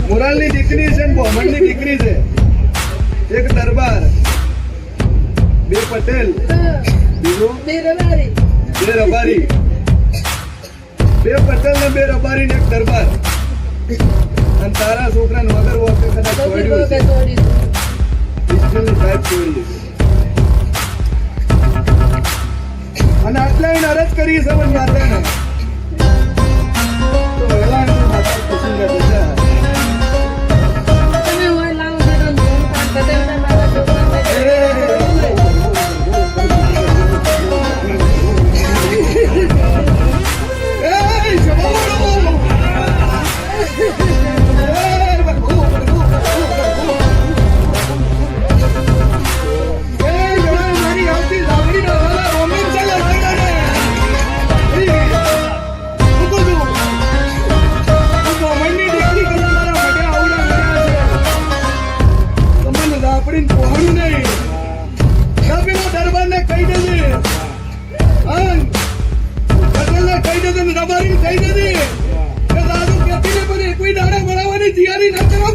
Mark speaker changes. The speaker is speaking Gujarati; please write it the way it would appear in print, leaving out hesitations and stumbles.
Speaker 1: મોરાલની દીકરી છે ને બોમણની દીકરી છે. એક દરબાર, બે પટેલ, બીજું બે રબારી. બે પટેલ ને બે રબારી ને એક દરબાર. અને તારા છોકરાને વગર વખતે કદાચ છોડ્યું છે. પિસ્તોલની સાહેબ છોડી. અને આટલા એને અરજ કરી છે મને માતાને. તો વહેલા એને માતા પસંદ કરે છે. કોઈ દાડા બનાવવાની તૈયારી ના કરો.